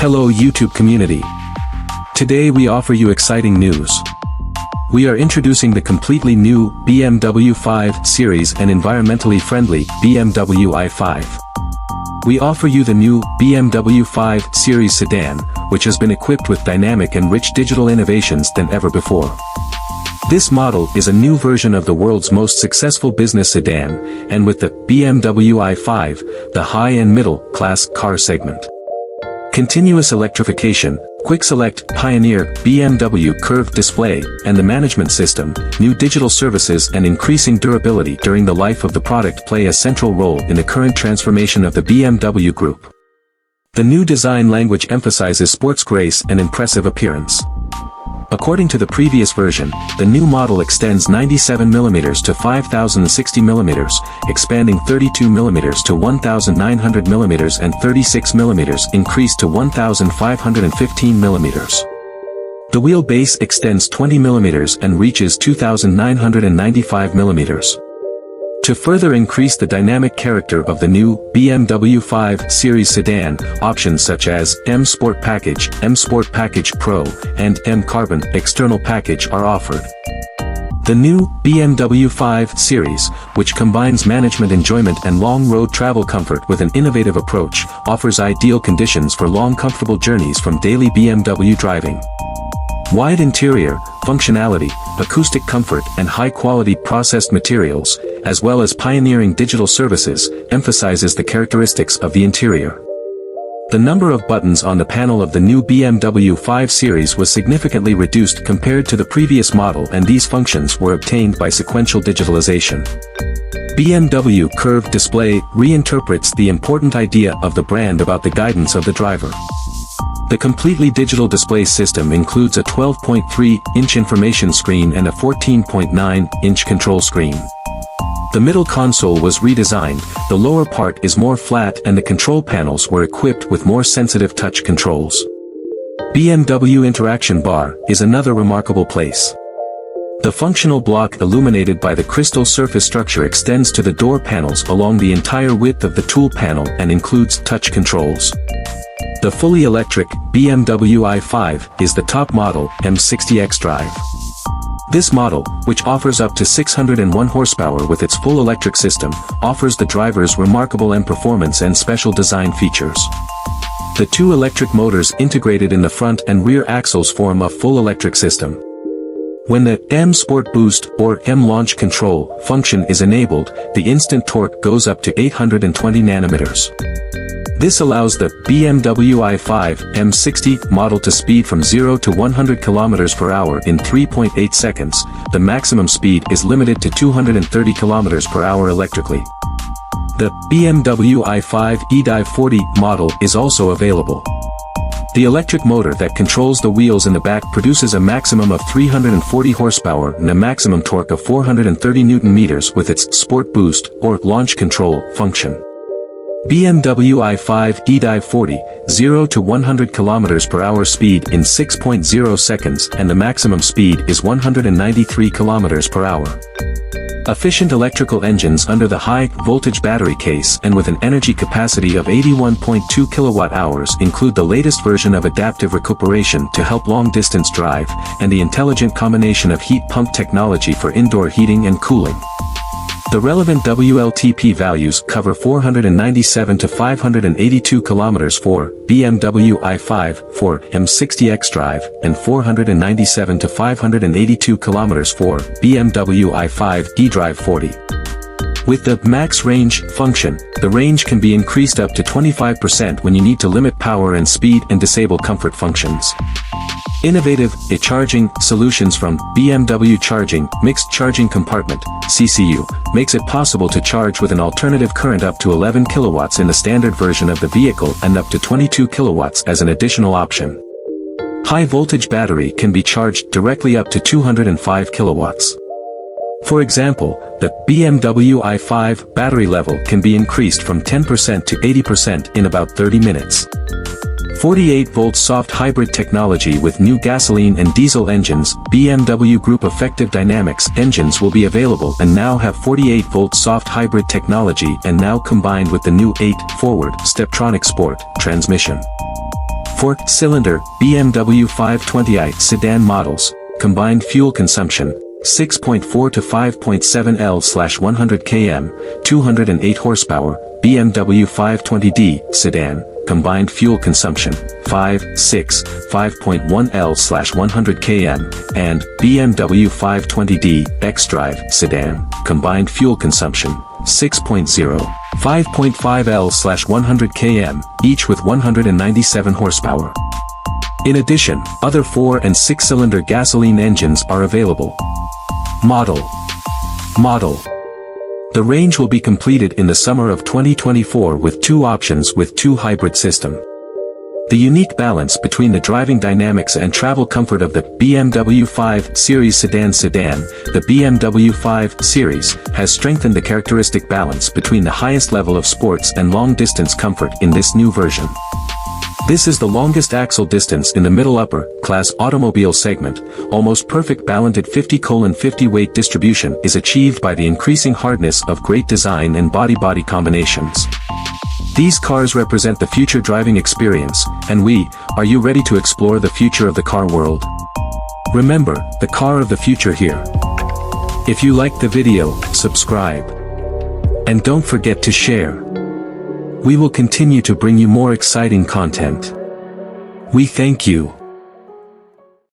Hello YouTube community. Today we offer you exciting news. We are introducing the completely new BMW 5 Series and environmentally friendly BMW i5. We offer you the new BMW 5 Series sedan, which has been equipped with dynamic and rich digital innovations than ever before. This model is a new version of the world's most successful business sedan, and with the BMW i5, the high and middle class car segment. Continuous electrification, quick select, Pioneer, BMW curved display, and the management system, new digital services and increasing durability during the life of the product play a central role in the current transformation of the BMW group. The new design language emphasizes sports grace and impressive appearance. According to the previous version, the new model extends 97mm to 5060mm, expanding 32mm to 1900mm and 36mm increased to 1515mm. The wheelbase extends 20mm and reaches 2995mm. To further increase the dynamic character of the new BMW 5 Series sedan, options such as M Sport Package, M Sport Package Pro, and M Carbon external package are offered. The new BMW 5 Series, which combines management enjoyment and long road travel comfort with an innovative approach, offers ideal conditions for long comfortable journeys from daily BMW driving. Wide interior, functionality, acoustic comfort and high-quality processed materials, as well as pioneering digital services, emphasizes the characteristics of the interior. The number of buttons on the panel of the new BMW 5 Series was significantly reduced compared to the previous model, and these functions were obtained by sequential digitalization. BMW curved display reinterprets the important idea of the brand about the guidance of the driver. The completely digital display system includes a 12.3-inch information screen and a 14.9-inch control screen. The middle console was redesigned, the lower part is more flat and the control panels were equipped with more sensitive touch controls. BMW Interaction Bar is another remarkable place. The functional block illuminated by the crystal surface structure extends to the door panels along the entire width of the tool panel and includes touch controls. The fully electric BMW i5 is the top model M60 xDrive. This model, which offers up to 601 horsepower with its full electric system, offers the drivers remarkable performance and special design features. The two electric motors integrated in the front and rear axles form a full electric system. When the M Sport Boost or M Launch Control function is enabled, the instant torque goes up to 820 nanometers. This allows the BMW i5 M60 model to speed from 0 to 100 km per hour in 3.8 seconds. The maximum speed is limited to 230 km per hour electrically. The BMW i5 eDrive 40 model is also available. The electric motor that controls the wheels in the back produces a maximum of 340 horsepower and a maximum torque of 430 Nm with its Sport Boost or Launch Control function. BMW i5 eDrive 40, 0 to 100 km per hour speed in 6.0 seconds and the maximum speed is 193 km per hour. Efficient electrical engines under the high-voltage battery case and with an energy capacity of 81.2 kWh include the latest version of adaptive recuperation to help long-distance drive, and the intelligent combination of heat pump technology for indoor heating and cooling. The relevant WLTP values cover 497 to 582 km for BMW i5 for M60 xDrive and 497 to 582 km for BMW i5 eDrive 40. With the Max Range function, the range can be increased up to 25% when you need to limit power and speed and disable comfort functions. Innovative e-charging solutions from BMW Charging Mixed Charging Compartment (CCU) makes it possible to charge with an alternative current up to 11 kilowatts in the standard version of the vehicle and up to 22 kilowatts as an additional option. High voltage battery can be charged directly up to 205 kilowatts. For example, the BMW i5 battery level can be increased from 10% to 80% in about 30 minutes. 48-volt soft hybrid technology with new gasoline and diesel engines. BMW Group Effective Dynamics engines will be available and now have 48-volt soft hybrid technology and now combined with the new 8-forward Steptronic Sport transmission. 4-cylinder BMW 520i sedan models, combined fuel consumption, 6.4 to 5.7 L/100 km, 208 horsepower, BMW 520d sedan, combined fuel consumption, 5.1 L/100 km, and BMW 520d xDrive sedan, combined fuel consumption, 6.0, 5.5 L/100 km, each with 197 horsepower. In addition, other 4- and 6-cylinder gasoline engines are available. Model. The range will be completed in the summer of 2024 with 2 options with 2 hybrid system. The unique balance between the driving dynamics and travel comfort of the BMW 5 Series sedan, the BMW 5 Series, has strengthened the characteristic balance between the highest level of sports and long-distance comfort in this new version. This is the longest axle distance in the middle upper class automobile segment. Almost perfect balanced 50/50 weight distribution is achieved by the increasing hardness of great design and body-body combinations. These cars represent the future driving experience, and are you ready to explore the future of the car world? Remember, the car of the future here. If you liked the video, subscribe. And don't forget to share. We will continue to bring you more exciting content. We thank you.